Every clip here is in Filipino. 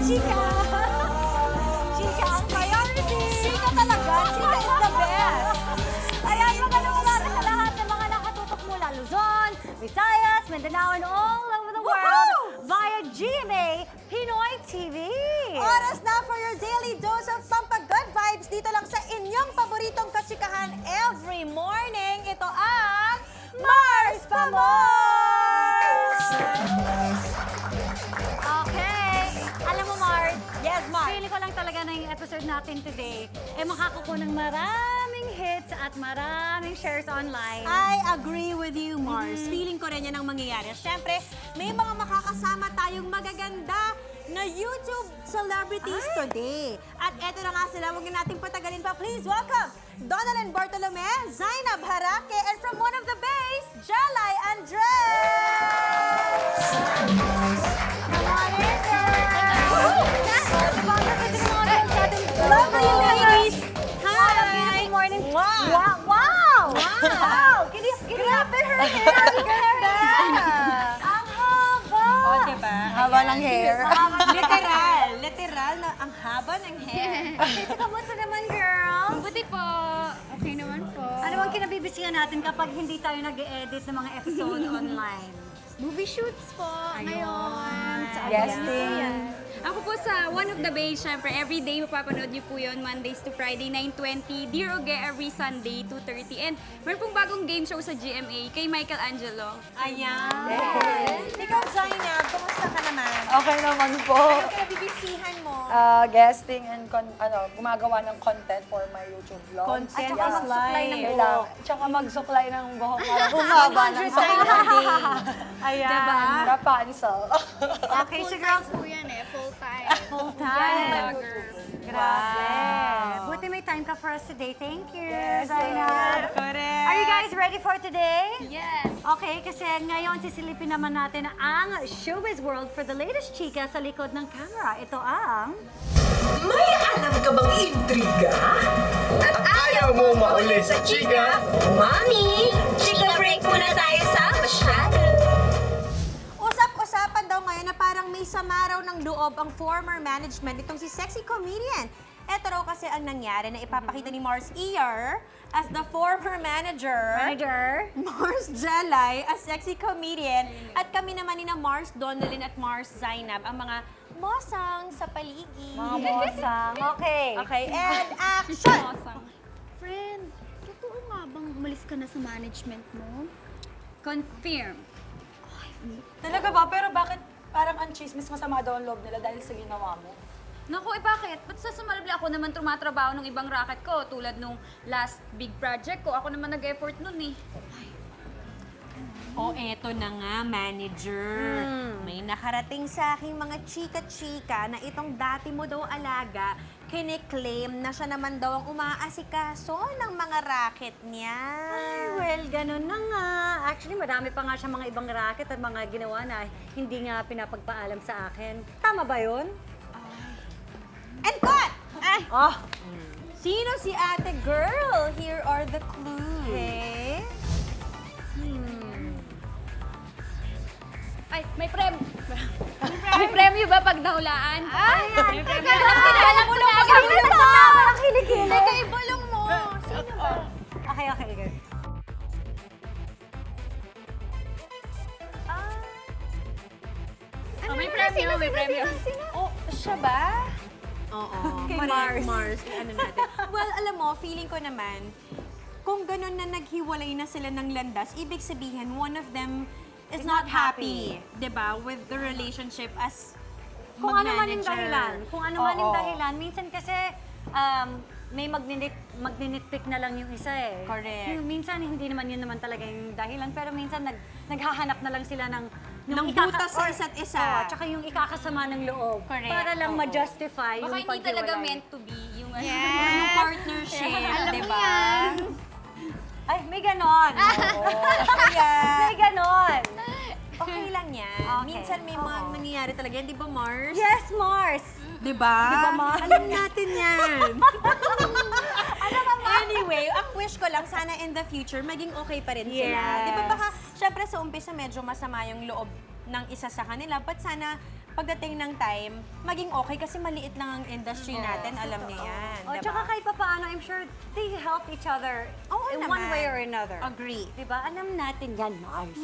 Chika! Chika ang priority! Chika talaga! Chika is the best! Ayan, magandang umaga sa lahat ng mga nakatutok mula Luzon, Visayas, Mindanao, and all over the world via GMA Pinoy TV! Oras na for your daily dose of pampagood vibes dito lang sa inyong paboritong katsikahan every morning. Ito ang Mars Pamos! Okay. Alam mo, Mars, Yes, Mars. feeling ko lang talaga na yung episode natin today makakakuha ng maraming hits at maraming shares online. I agree with you, Mars. Feeling ko rin yan ang mangyayari. Siyempre, may mga makakasama tayong magaganda na YouTube celebrities today. At eto na nga sila, huwag na natin patagalin pa. Please welcome Donald and Bartolome, Zainab Harake, and from one of the bays, Jalai Andres! Lovely ladies! Hi! Good morning. Wow! Wow! Wow! Grabe her hair! Ang haba! Oh, diba? Haba ng hair. Literal na ang haba ng hair. Okay, so kamusta naman, girls? Buti po. Okay naman po. Ano bang kinabibisihan natin kapag hindi tayo nag-edit ng mga episode online? Movie shoots po ngayon. Sa Guesting. Ayan. Ako po sa One of the Bays, syempre, everyday mapapanood niyo po yun, Mondays to Friday, 9:20. Dear Oge, every Sunday, 2:30. And meron pong bagong game show sa GMA kay Michael Angelo. Ayan. Yes. Ikaw, Zainab, kumusta ka naman? Okay naman po. Ano kinabibisihan mo? Guesting and gumagawa ng content for my YouTube vlog. Content At saka is mag-supply ng life. buhok. Tsaka mag-supply ng buhok para humaba ng 100 times a day. Ayan. Diba? Rapunzel. Okay, so girls, po yan eh, full time. full time. Vlogger. Grabe. Wow. Buti may time ka for us today. Thank you, Yes, Zainab. Correct. Are you guys ready for today? Yes. Okay, kasi ngayon sisilipin naman natin ang showbiz world for the latest chika sa likod ng camera. Ito ang... May alam ka bang intriga? At ayaw mo mauli sa chika? Mami, chika break muna tayo sa masyado. Usap-usapan daw ngayon na parang may sama raw ng loob ang former management itong si sexy comedian. Ito raw kasi ang nangyari na ipapakita ni Mars Ear as the former manager. Mars Jalai as sexy comedian. At kami naman ni na Mars Donalyn at Mars Zainab ang mga mosang sa paligid. Mga mosang. Okay. Okay, and action! Awesome. Friend, totoo nga bang umalis ka na sa management mo? Confirm. Talaga ba? Pero bakit parang ang chismis masama daw ang loob nila dahil sa ginawa mo? Naku, bakit? Ba't sa sumalabli ako naman tumatrabaho ng ibang racket ko tulad nung last big project ko? Ako naman nag-effort nun eh. O eto na nga, manager. May nakarating sa aking mga chika-chika na itong dati mo daw alaga, kine-claim na siya naman daw ang umaasikaso ng mga racket niya. Ay, well, ganun na nga. Actually, madami pa nga siya mga ibang racket at mga ginawa na hindi nga pinapagpaalam sa akin. Tama ba yun? And cut! Oh, Sino si ate girl? Here are the clues. okay. Ay, may may premyo ba pag nahulaan? Ayan, teka lang. Alam ko na agad. Walang kilikili. Teka, ibulong mo. Sino ba? Okay, okay, good. Oh, may premyo, may premyo. Oh, siya ba? Oo. Kay Correct, Mars. Ano natin. Well, alam mo, feeling ko naman, kung ganun na naghiwalay na sila ng landas, ibig sabihin, one of them is not happy, 'di ba, with the relationship as Kung ano man yung mag-manager. dahilan. Kung ano man yung Oo. dahilan. Minsan kasi, may magninitpick na lang yung isa eh. Correct. Yung minsan, hindi naman yun naman talaga yung dahilan. Pero minsan, naghahanap na lang sila ng... Ng butas sa isa't isa. Oo, tsaka yung ikakasama ng loob. Correct. Para lang Oo. ma-justify yung Baka hindi talaga paghiwalay. meant to be yung ano. Yung partnership, Alam 'di mo ba? yan. Ay, may ganon. Kaya, May ganon. okay lang yan. Okay. Minsan may mga Oo. nangyayari talaga yan, di ba, Mars? Yes, Mars. Di ba? Di ba, Mars? Alam natin yan. Ano ba, Mars? Anyway, ang wish ko lang, sana in the future, maging okay pa rin sila. Yes. Di ba baka, syempre sa umpisa medyo masama yung loob ng isa sa kanila, but sana pagdating ng time, maging okay kasi maliit lang ang industry natin, alam niya yan. O, diba? tsaka kahit pa paano, I'm sure they help each other Oo in naman. one way or another. Agree. Diba? Alam natin yan, Mars.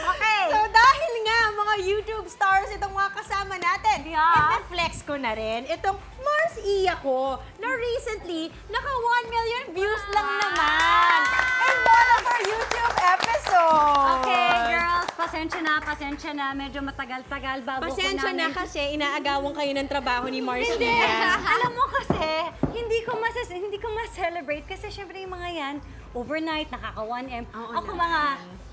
Okay. So dahil nga mga YouTube stars itong mga kasama natin, Yeah. i-flex ko na rin itong Mars Iya ko na recently naka 1 million views lang naman in one of our YouTube episodes. Okay, girls, pasensya na. Medyo matagal-tagal bago Pasensya ko na namin... kasi inaagawan kayo ng trabaho ni Mars Hindi. Iya. Alam mo kasi, hindi ko ma-celebrate kasi syempre yung mga yan, overnight, nakaka 1M. Ako mga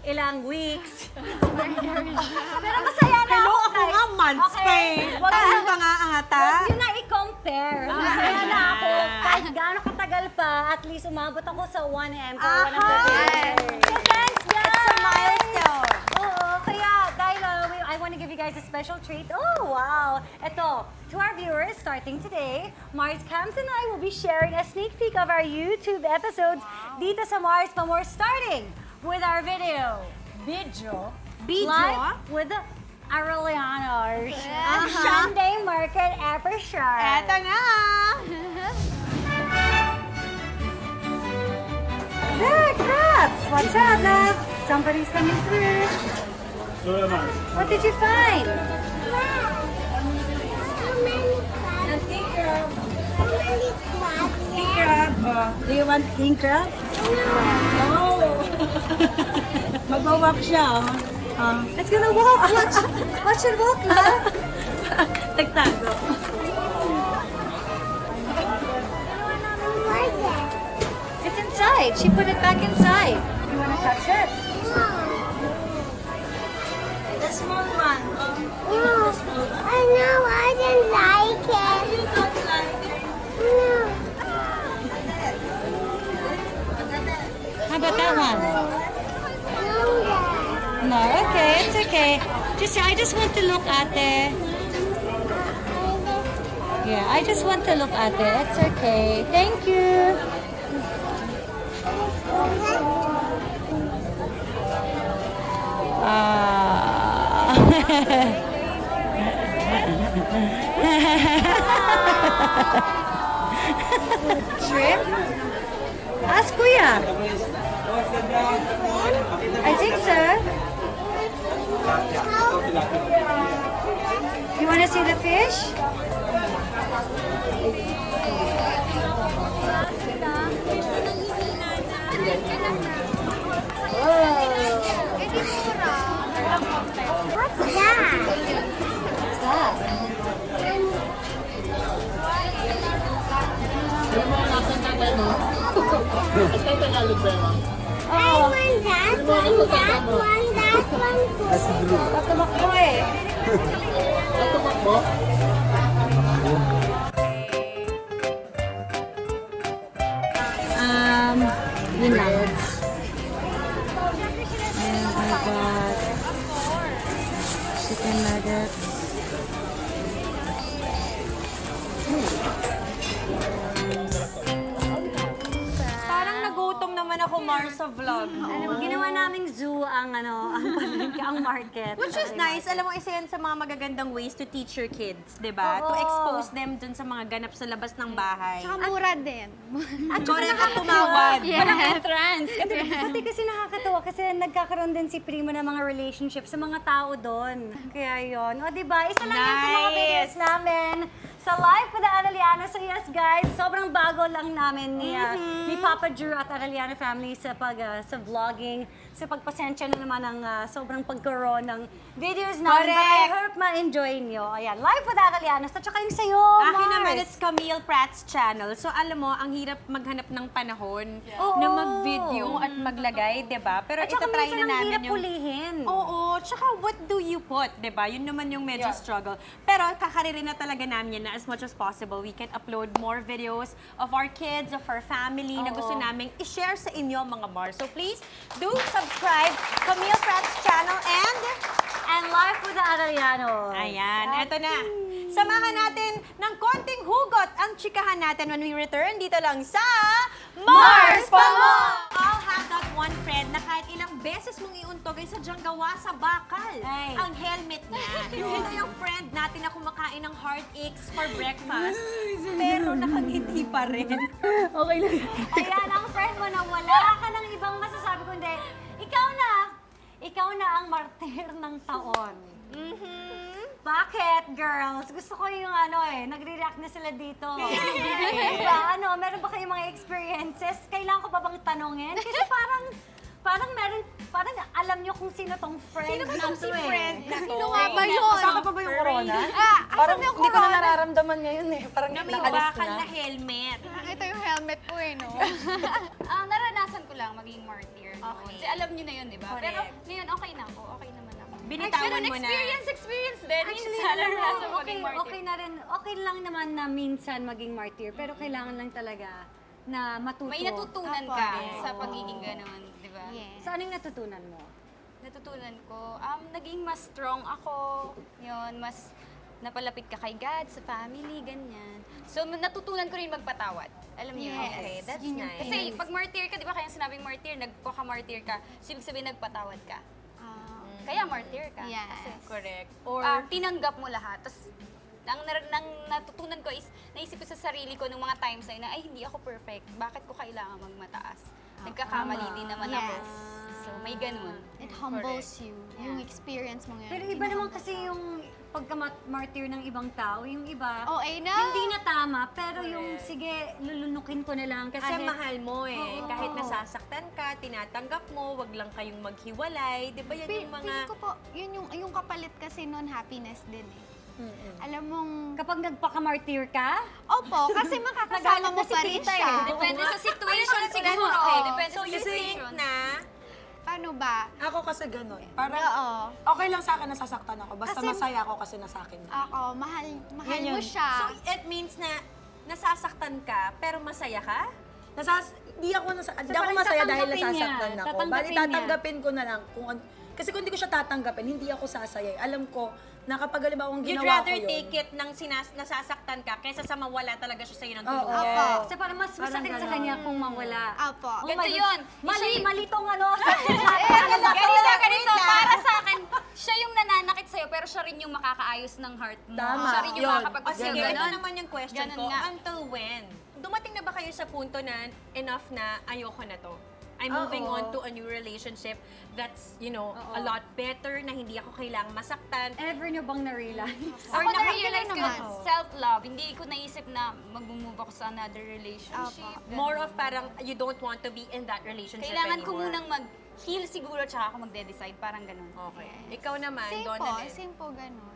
ilang weeks. Pero masaya na Hello, ako. ako nga months pa eh. Wag Ano ka nga ata? Huwag yun na i-compare. Masaya na ako. Kahit gaano katagal pa, at least umabot ako sa 1M for one of the days. So thanks, guys! It's a milestone. Oo, kaya dahil I want to give you guys a special treat. Oh, wow! Ito, to our viewers, starting today, Mars Camps and I will be sharing a sneak peek of our YouTube episodes dito sa Mars Pa More, starting with our video. Live with the Arellano's at Sunday Market Aperture. Eto na! There, crabs! Watch out, love! Somebody's coming through. What did you find? King crab. Do you want king crab? No. Magwawak siya, It's gonna walk. Watch it walk, love. Tagtago. It's inside. She put it back inside. You wanna touch it? The small one. I know I didn't like it. You don't like it. No. How about that one? No, okay, it's okay. I just want to look at it. Yeah, I just want to look at it. It's okay. Thank you. Shrimp? Ask Kuya. I think so. You want to see the fish? What's that? What's that? I want that one, that one, that one too. Tumakbo eh. Yun lang. And I got chicken nuggets. Parang nagutom naman ako, Mars, sa vlog. Ginawa naming zoo ang ang market. Which is nice. Alam mo, isa yan sa mga magagandang ways to teach your kids, di ba? To Oo. expose them dun sa mga ganap sa labas ng bahay. Tsaka mura din. At correct at tumawad. Walang entrance. Pati kasi nakakatawa kasi nagkakaroon din si Primo ng mga relationship sa mga tao doon. Kaya yun. O diba, isa lang yan sa mga Nice. videos namin sa Live with the Arellano. So yes guys, sobrang bago lang namin ni Papa Drew at Arellano family sa sa vlogging, sa pagpasensya na naman ng sobrang pagkaroon ng videos namin. But I Correct. hope ma-enjoy nyo. Ayan, Live with the Arellano. At saka yung sa'yo, Akin Mars. naman, it's Camille Pratt's channel. So, alam mo, ang hirap maghanap ng panahon Oo. na mag-video at maglagay, di ba? Pero At saka ito try minsan na ang namin hirap yung... pulihin. Oo, tsaka what do you put, di ba? Yun naman yung medyo struggle. Pero kakaririn na talaga namin yan na as much as possible, we can upload more videos of our kids, of our family, na gusto namin i-share sa inyo, mga Mars. So please, do subscribe, Camille Pratt's channel, and... And Live with the Arellano. Ayan, eto na. Samahan natin ng konting hugot ang chikahan natin when we return dito lang sa Mars Pamo! I'll have that one friend na kahit ilang beses mong iuntog ay sadyang gawa sa bakal. Ay. Ang helmet niya. Ito yung friend natin na kumakain ng heartaches for breakfast. Pero nakangiti pa rin. Okay lang. Ayan, ang friend mo na wala ka ng ibang masasabi kundi, ikaw na ang martir ng taon. Bakit, girls? Gusto ko yung nagre-react na sila dito. Diba? Meron ba kayong mga experiences? Kailangan ko pa bang tanongin? Kasi parang alam nyo kung sino tong friend na to eh. Friend na to. Sino nga ba yun? Kasama pa ba yung corona? Asan Parang yung hindi ko na corona? nararamdaman ngayon eh. Parang Na may nakalis bakal na. na helmet. Ito yung helmet ko eh, no? Naranasan ko lang maging martyr. No? Okay. Kasi alam niyo na yun, di ba? Correct. Pero ngayon, okay na ako. Okay naman ako. Binitawan Pero mo na. experience din. Actually, Minsan, naranasan okay, maging martyr. okay na rin. Okay lang naman na minsan maging martyr, pero kailangan lang talaga na matuto. May natutunan Apo. ka Yes. sa pagiging ganon, di ba? Yes. So, anong natutunan mo? Natutunan ko, naging mas strong ako. Yun, mas napalapit ka kay God, sa family, ganyan. So, natutunan ko rin magpatawad. Alam niyo, Yes. Okay, that's Yun yung nice. Kasi pag martyr ka, di ba kaya sinabing martyr, nagpaka-martyr ka, so ibig sabihin nagpatawad ka. Kaya martyr ka. Yes. Kasi, Correct. Or, tinanggap mo lahat. Tapos, ang natutunan ko is, naisip ko sa sarili ko nung mga times na, ay, hindi ako perfect. Bakit ko kailangan magmataas? Nagkakamali din naman ako. Yes. So, may ganun. It humbles you. Yung experience mo ngayon. Pero iba naman kasi yung pagka-martyr ng ibang tao, yung iba, OA na. hindi na tama, pero yung sige, lulunukin ko na lang. kasi kahit- mahal mo eh. Oo. Kahit nasasaktan ka, tinatanggap mo, wag lang kayong maghiwalay. Di ba yan yung mga... Feeling ko po, yun yung kapalit kasi nun happiness din eh. Alam mong, Kapag nagpaka-martyr ka, opo, kasi makakasama Nagalit mo na si pa rin tita eh. siya. Depende sa situation siguro. Oo. Depende So sa you think situation. na... Paano ba? Ako kasi ganun. Parang Oo. okay lang sa akin nasasaktan ako. Basta Kasi- masaya ako kasi nasa akin. Ako, mahal Yan mo yun. siya. So it means na nasasaktan ka, pero masaya ka? Di ako parang masaya dahil tatanggapin niya. nasasaktan ako. Bali, Tatanggapin niya. tatanggapin ko na lang. Kasi kung hindi ko siya tatanggapin, hindi ako sasaya. Alam ko na kapag halimbawa You'd ginawa ko rather yun. take it ng nasasaktan ka kaysa sa mawala talaga siya sa'yo ng Oo. tuluyan. Opo. kasi parang mas masakit sa ganon. kanya kung mawala. Opo. Oh Ganito my God. yun. Mali tong ano. Ganito, para sa akin, siya yung nananakit sa'yo, pero siya rin yung makakaayos ng heart mo. Tama. Siya rin yung Yun. O makakapag-isip. sige, ito Ganon. naman yung question Ganon ko. nga. Until when? Dumating na ba kayo sa punto na enough na ayoko na to? I'm moving Oo. on to a new relationship that's, a lot better, na hindi ako kailangang masaktan. Ever nyo bang na-realize? Or Ako na-realize ko, naman. self-love. Hindi ko naisip na mag-move ako sa another relationship. Ganon. More of parang you don't want to be in that relationship Kailangan ko anymore. munang mag-heal siguro, tsaka ako magde-decide. Parang ganun. Okay. Ikaw naman, Same Donalyn. same po ganun.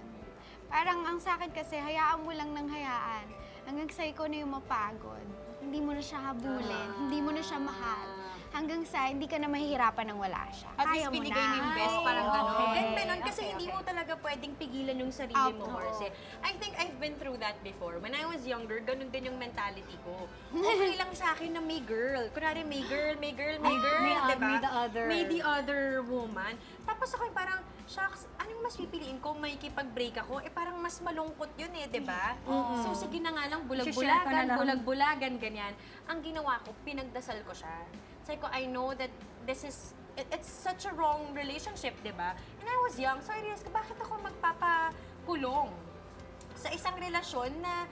Parang ang sa akin kasi, hayaan mo lang ng hayaan. Hanggang sa ikaw na yung mapagod. Hindi mo na siya habulin. Hindi mo na siya mahal. Hanggang sa hindi ka na mahihirapan ng wala siya. At Kaya least mo binigay na. mo yung best, parang ganun. Ganda nun, kasi hindi mo talaga pwedeng pigilan yung sarili mo, Marce. I think I've been through that before. When I was younger, ganun din yung mentality ko. Okay lang sa akin na may girl. Kunwari, may girl, diba? may the other. May the other woman. Tapos ako yung parang, shucks, anong mas pipiliin ko? May kipag-break ako? Parang mas malungkot yun diba? So sige na nga lang, I-share ko na lang. bulag-bulagan, ganyan. Ang ginawa ko, pinagdasal ko siya. Sabi ko, I know that it's such a wrong relationship, di ba? And I was young, so I realized ko, bakit ako magpapakulong sa isang relasyon na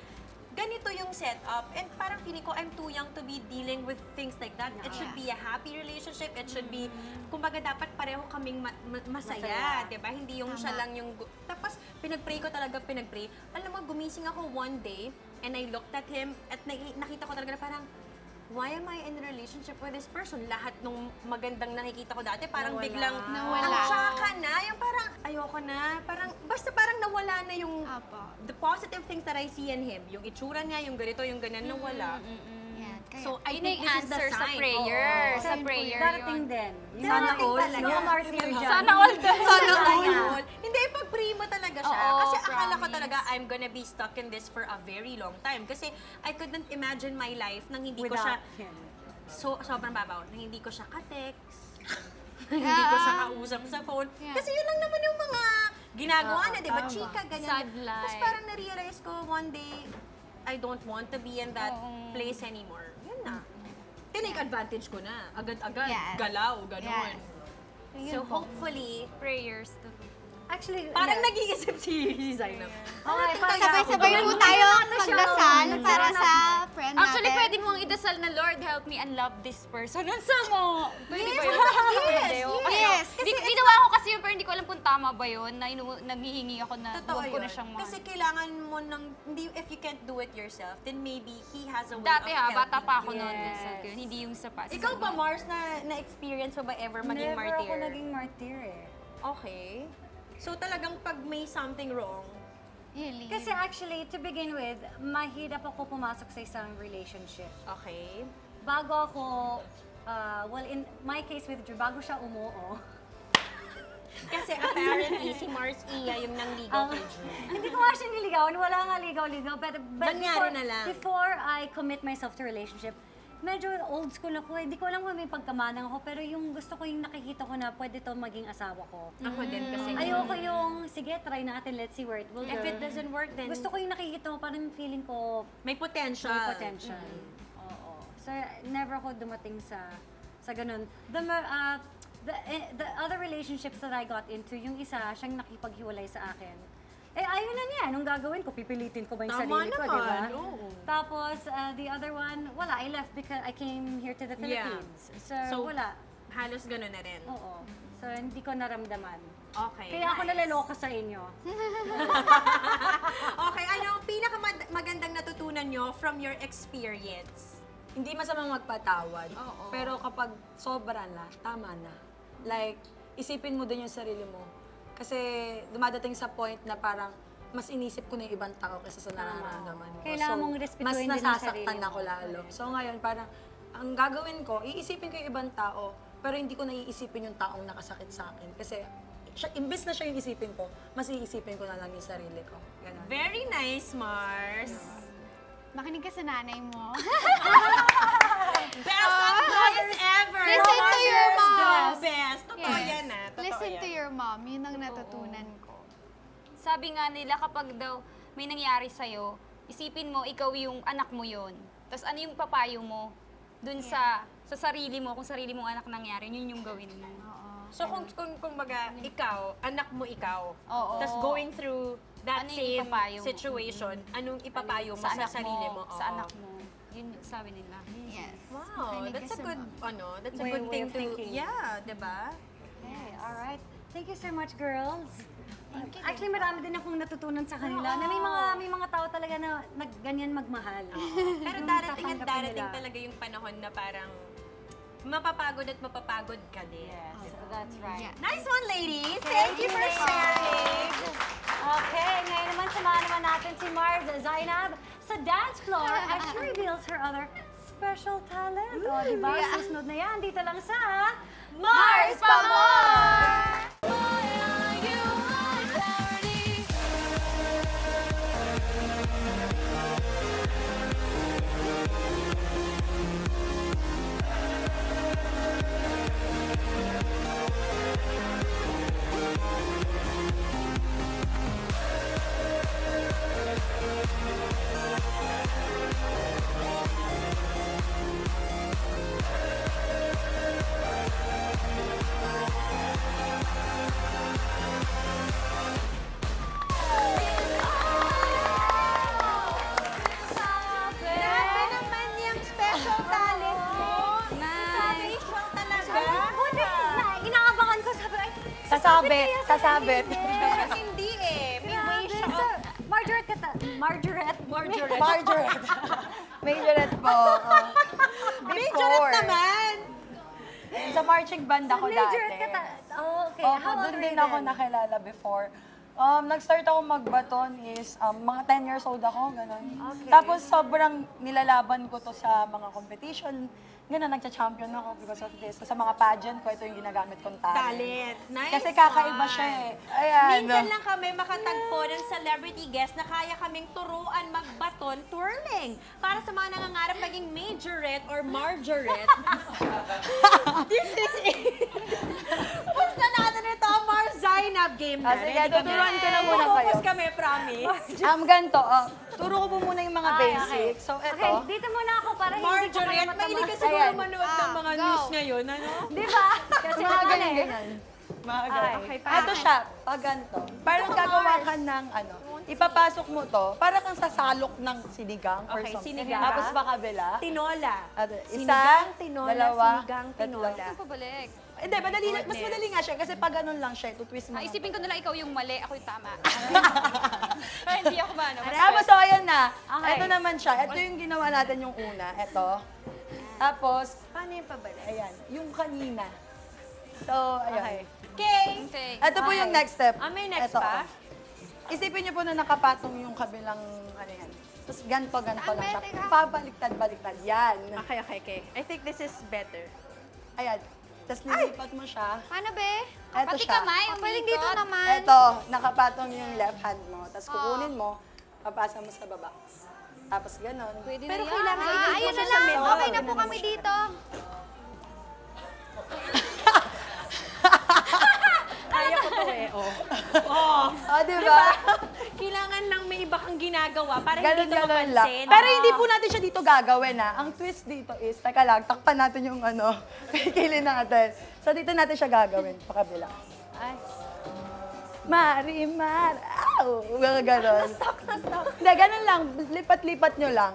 ganito yung setup, and parang feeling ko, I'm too young to be dealing with things like that. It should be a happy relationship, it should be, kumbaga dapat pareho kaming masaya, di ba? Hindi yung siya lang yung, tapos pinag-pray ko talaga, Alam mo, gumising ako one day, and I looked at him, at nakita ko talaga na parang, why am I in a relationship with this person? Lahat nung magandang nakikita ko dati, parang biglang, Nawala. nagsaka na, yung parang, ayoko na, basta parang nawala na yung, Apo. the positive things that I see in him. Yung itsura niya, yung ganito, yung ganyan, nawala. Yan. Kaya, So, I Yun think yung this is the answer sa sign. prayer. Oo. Sa prayer Darating yun. din. Darating talaga. Mga martyr dyan. Sana all the Sana all. Hindi, pag-pray mo talaga siya. Oo, Kasi akala ko promise. talaga, I'm gonna be stuck in this for a very long time. Kasi I couldn't imagine my life nang hindi ko siya, Without him. sobrang babaw, nang hindi ko siya ka-text, hindi ko siya kausap sa phone. Yeah. Kasi yun lang naman yung mga ginagawa na, di ba? tama. Chika, ganyan. Sad Tapos life. parang na-realize ko one day, I don't want to be in that Oo. place anymore. Yun na. Tinake advantage ko na. Agad-agad. Yes. Galaw, ganon. Yes. So hopefully, Prayers to Actually, parang nag-iisip si Zainab. Okay, parang Sabay-sabay po tayo magdasal para sa friend natin. Actually, pwede mong idasal na, Lord, help me unlove this person. Ang sama. Pwede ba yun? Yes, Yes. Ginawa ko kasi yun, pero hindi ko alam kung tama ba yun, na naghihingi ako na Totoo huwag ko na yun. siyang mahal. Kasi kailangan mo ng, hindi, if you can't do it yourself, then maybe he has a way Dati of bata helping pa ako you. noon. Yes. Yes. Yun, hindi yung sa past. Ikaw ba, Mars, na-experience mo ba ever maging never martyr? ako naging martyr eh. Okay. So talagang pag may something wrong, Really. Kasi actually, to begin with, mahirap ako pumasok sa isang relationship. okay. Bago ako, well, in my case with Drew, bago siya umuo, Kasi apparently, si Mars Iya yung nangligaw kay Drew. hindi ko nga siya niligawan, wala nga ligaw-ligaw. But Nangyari na lang. Before I commit myself to relationship, medyo old school ako. Hindi ko alam kung may pagkamanang ako, pero yung gusto ko yung nakikita ko na pwede to maging asawa ko. Ako din kasi. Ayoko yung, sige, try natin, let's see where it will go. If it doesn't work, then Gusto ko yung nakikita mo, parang feeling ko may potential. may potential. Oo. So, never ako dumating sa ganun. The other relationships that I got into, yung isa, siyang nakipaghiwalay sa akin. Eh, ayun na niya. Anong gagawin ko? Pipilitin ko ba yung Tama sarili ko, di ba? naman, oo. Tapos, the other one, wala. I left because I came here to the Philippines. So, wala. Halos gano'n na rin. Oo. So, hindi ko naramdaman. Okay. Kaya ako nalaloka sa inyo. Okay, ano ang pinakamagandang natutunan nyo from your experience? Hindi masamang magpatawad. Oo. Pero kapag sobra na, tama na. Like, isipin mo din yung sarili mo. Kasi dumadating sa point na parang mas inisip ko na yung ibang tao kaysa sa nararamdaman ko. Kailangan mong respetuhin din mas yung nasasaktan sarili mo. ako lalo. So ngayon, parang ang gagawin ko, iisipin ko yung ibang tao, pero hindi ko naiisipin yung taong nakasakit sa akin. Kasi imbes na siya yung isipin ko, mas iisipin ko na lang yung sarili ko. Ganon. Very nice, Mars. Makinig ka sa nanay mo. Best advice ever! Listen to your Mars, mom. the best. Totoo yan ah. Totoo Listen yan. to your mom. Yun ang natutunan ko. Sabi nga nila, kapag daw may nangyari sa'yo, isipin mo, ikaw yung anak mo yon. Tapos ano yung papayo mo dun sa sarili mo, kung sarili mong anak nangyari, yun yung gawin mo. So kung baga, ikaw, anak mo ikaw, Oo. tapos going through that Ano yung same ipapayo mo? situation, anong ipapayo mo sa anak sarili mo? Sa Oo. anak mo. Yun yung sabi nila. Yes. Wow, Makinig that's ka a sa good, mom. that's a Way- good way thing of to, thinking. yeah, diba? Okay, alright. Thank you so much, girls. Thank you. Actually, marami din akong natutunan sa kanila na may mga tao talaga na ganyan magmahal. Pero darating at Tatanggapin darating nila. talaga yung panahon na parang mapapagod at mapapagod ka din. Yes, that's right. Yeah. Nice one, ladies! Thank you for sharing! Okay, ngayon naman samahan naman natin si Mars Zainab sa dance floor as she reveals her other special talent. O, diba? Susunod na yan. Dito lang sa Mars pa more! Grabe naman yung special talent mo. Nice! Inaabangan ko, sabi, ay, Sasabit, sasabit. Pero hindi eh. May way siya. Margaret ka Margaret? Marjorie. Margaret. Majorette po. Majorette naman! Sa marching band ako dati. Margaret ka Oh, okay. Opo, How old doon were din you ako then? nakilala before. Nag-start ako magbaton is mga 10 years old ako, gano'n. Tapos sobrang nilalaban ko to sa mga competition. Gano'n, nagcha-champion ako because of this. Sa mga pageant ko, ito yung ginagamit kong talent. Talent. Nice Kasi kakaiba one. siya eh. Ayan. Minsan lang kami makatagpo ng celebrity guest na kaya kaming turuan magbaton twirling. Para sa mga nangangarap maging majorette or margarette. This is it. Pusta natin ito, Mars Zainab. game na. Sige, Ready kami. tuturuan ko na muna kayo. Focus kami, promise. Ganito, turo ko po muna yung mga basics. So, Okay, eto. dito muna ako para hindi ko kayo Marjorie, at mahilig ka siguro Ayan. manood ng mga news ngayon, ano? Di ba? Kasi Mga naman eh. ganyan. Mga ganyan. Okay, Ito siya, pag ganito. Parang gagawa ka ng ipapasok mo to, para kang sasalok ng sinigang or Okay, something. sinigang. Tapos pakabila. Tinola. Isa, Sinigang, tinola, dalawa, sinigang, tatlo. tinola. Ito pabalik. Hindi, mas madali nga siya kasi pag ganun lang siya, tutwist mo. Isipin ko nila ikaw yung mali, ako yung tama. Ay, hindi ako ba, no? Tapos, so, ayan na. Okay. Ito naman siya. Ito yung ginawa natin yung una. Ito. Tapos, paano yung pabalik? Ayan. Yung kanina. So, ayan. Okay. Okay. Ito po yung next step. May next Ito, pa? Isipin niyo po na nakapatong yung kabilang, ano yan. Tapos ganito lang siya. Pabaliktad-baliktad. Yan. Okay. I think this is better. Ayan. Tapos nilipat mo siya. Paano, be? Ito Pati siya. kamay, Paling dito umikot. naman. Ito, nakapatong yung left hand mo. Tapos kukunin mo, papasa mo sa baba. Tapos ganon. Pwede Pero na yan. kailangan Ah, ayun na lang. Okay na po kami dito. Kaya ko to eh, oh. Di ba? Kailangan lang may iba kang ginagawa para Ganon, hindi ito ganon lang. mapansin. Pero hindi po natin siya dito gagawin, ha. Ang twist dito is, teka lang, takpan natin yung pikilin natin. So, dito natin siya gagawin, pakabila. Ay. Marimar, aw! Mga ganon. Na-stop. Hindi, ganon lang. Lipat-lipat nyo lang.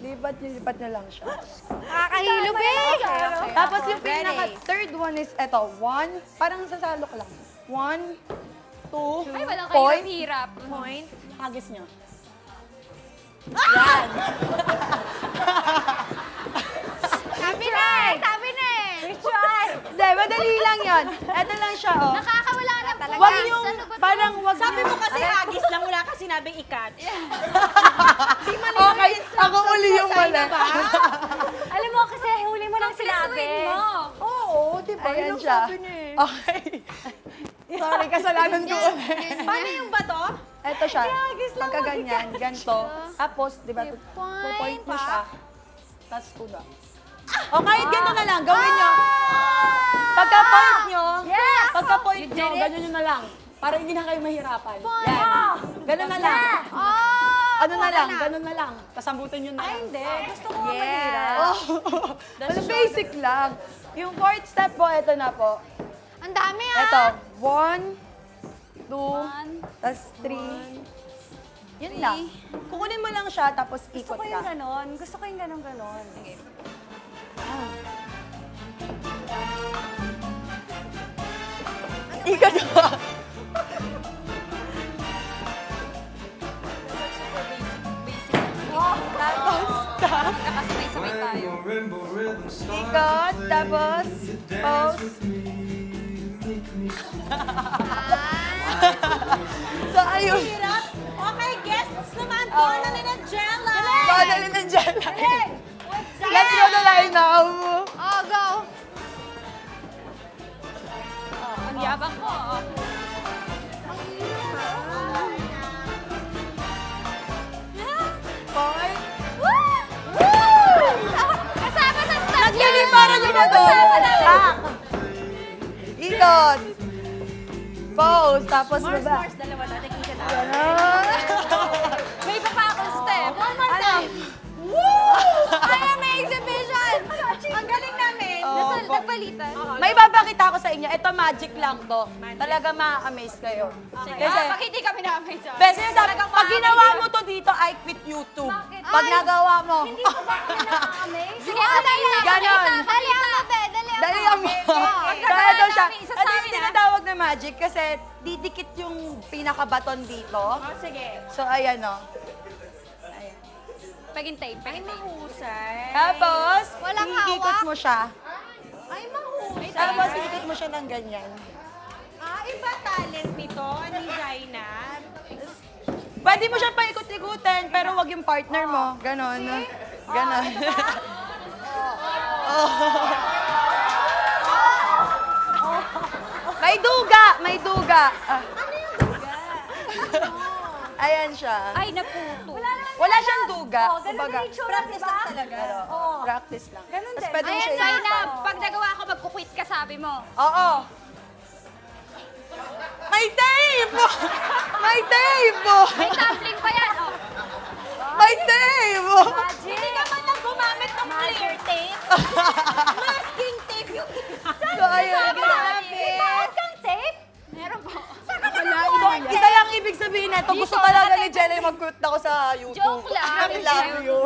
Lipat nyo lang siya. Nakakahilo, be. Tapos yung Ready. pinaka-third one is eto. One, parang sasalo ka lang. 1, 2, Ay, walang point. kahirap-hirap. Point. Hagis nyo. Sabi na eh. Sabi na eh. Hindi, madali lang yon. Eto lang siya, oh. Nakakawala ng talaga. Wag yung, parang wag Sabi yung- mo kasi hagis lang, wala ka sinabing i-catch. Okay, ako uli yung mali. Alam mo kasi huli mo nang sinabi. Oo, di ba? Ayan yung siya. sabi niya eh. Okay. Sorry, kasalanan ko ulit. Paano yung bato? Eto siya. Pagka ganyan, ganito. Tapos, di ba, Point. point nyo siya. Tapos kuda. O kahit gano'n na lang, gawin nyo. Pagka-point nyo, pagka-point nyo, gano'n nyo na lang. Para hindi na kayo mahirapan. Yan. Gano'n na lang. Oh! Ano na lang, gano'n na lang. Kasambutin nyo na lang. Hindi, gusto ko mahirap. Oh. Ano, basic lang. Yung fourth step po, ito na po. Ang dami ah. Ito, 1, 2, tas 3. Yun lang. Kukunin mo lang siya, tapos Gusto ikot ko yung ka. ganon. Gusto ko yung ganon. Sige. Ikot ka. Super basic. Nakasabay-sabay tayo. Ikot, tapos pose. So, ayun. Okay, guests naman, Donna ni Jella. Badalin ng dyan. Let's go to line now. Oh, go. Ang yabang ko. Point. Kasama sa start. Nagliliparan nyo na to. Back. Ikot. Pose, tapos baba. Dalawa natin, ikot na. Ganon. May iba pa akong step. Ano? Kaya may exhibition. Ang galing namin. Oh, po. Nagpalitan. May babakita ko sa inyo. Ito magic lang to. Talaga ma-amaze kayo. Kasi, Pag hindi kami namin sa... Bes, sabi, pag ginawa mo to dito, I quit YouTube. Pag nagawa mo. Sige, dali. Ganon. Dali ang be. Dali ang mo. So, ito siya. namin, isa sa Ito yung amin, ah. tinatawag na magic kasi didikit yung pinakabaton dito. Oh, sige. So, ayan o. Pagintay. Mahusay. Tapos, Walang ikot hawak. mo siya. Ay, mahusay. Tapos, ikot mo siya ng ganyan. Iba talent nito, ni Zainab. Pwede mo siya paikot-ikutin, pero wag yung partner mo. Ganon. Ganon. May duga! May duga! Ano yung duga? Ayan siya. Ay, naputo. Wala siyang duga. Oh, ganun Kumbaga, na yung tsura, di ba? Talaga. practice lang. Ganun Tapos din. pwede mo Ayan, siya Zainab, ilipat. pag nagawa ako, magkukwit ka, sabi mo. Oo. May tape! May tumbling pa yan, oh. May tape! Hindi ka man lang gumamit ng clear tape. Masking tape yung Sayang. ginamit. Kang tape? Meron po. Isa lang ibig sabihin nito. Gusto talaga ni Jelly mag-quote ako sa YouTube. Joke lang. I love you.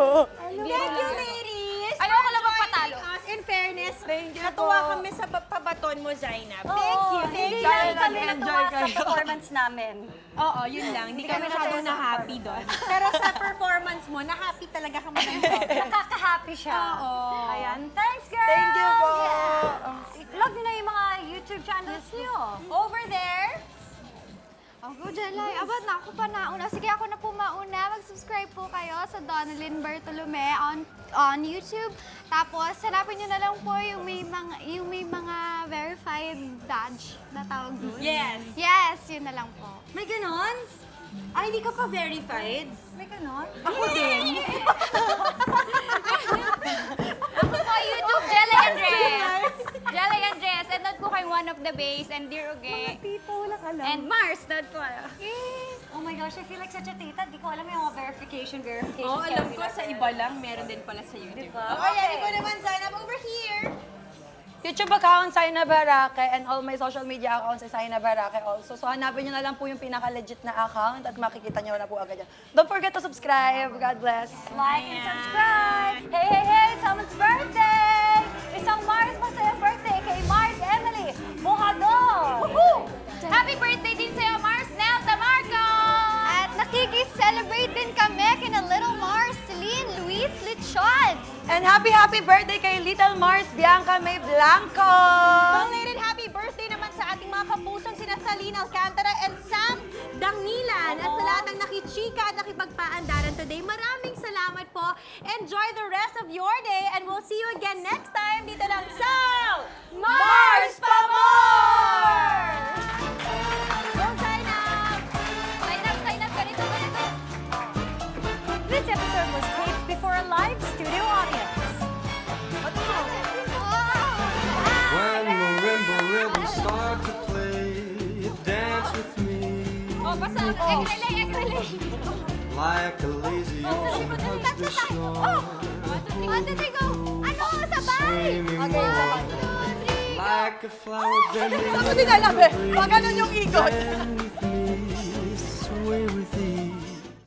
Thank you, ladies. Ayoko lang magpatalo. In fairness, natuwa kami sa pabaton mo, Zainab. Oo, Thank you. hindi Kaya lang kami nag-enjoy natuwa sa kayo. performance namin. Oo, yun lang. Hindi kami masyadong na-happy doon. Pero sa performance mo, na-happy talaga kami ng sobra. Nakaka-happy siya. Oo. Ayan. Thanks, girls! Thank you po. I-plug nyo na yung mga YouTube channels nyo. Over there, Ako, Jelay. Abad na ako pa nauna. Sige, ako na po mauna. Mag-subscribe po kayo sa Donalyn Bartolome on YouTube. Tapos, hanapin nyo na lang po yung may mga verified badge na tawag doon. yes. Yes, yun na lang po. May ganon? Ay, hindi ka pa verified? May ganon? Ako din. Ako po, YouTube, Jelly Andres. Jelly Andres. And nood po kay One of the Base and Dear Uge. Tita, wala ka lang. And Mars, nood po. Oh my gosh, I feel like such a tita. Di ko alam yung mga verification. Oo, alam ko sa iba lang, meron din pala sa YouTube. Diba? Okay, ikaw naman, Zainab, over here. YouTube account, Saina Barake, and all my social media accounts is Saina Barake also. So hanapin nyo na lang po yung pinaka-legit na account at makikita nyo na po agad yan. Don't forget to subscribe. God bless. Like and subscribe! Hey, hey, hey! Someone's birthday! Isang Mars masayang birthday kay Mars Emily Mojado! Woohoo! Happy birthday din sa'yo, Mars Nel Tamarco! At nakikis-celebrate din kami kina Little Mars, Celine, Luis, Lichon. And happy birthday kay Little Mars Bianca May Blanco! Belated happy birthday naman sa ating mga kapusong sina Saline Alcantara and Sam Dangilan. At sa lahat ng nakichika at nakipagpaandaran today, maraming salamat po. Enjoy the rest of your day and we'll see you again next time dito lang sa Mars pa More! Go, Zainab! Sign up, ganito, ganito. This episode was taped before a live studio audience. When marimba rhythms start to play, dance with me Oh, basta. Ek-relay. like a lazy ocean hugs the shore. One, two, three, go! Ano? Sabay! Swimming One, more two, three, go! like a flower bending Saan mo din alam eh? Pag ganun yung ikot. Bend with me, sway with ease.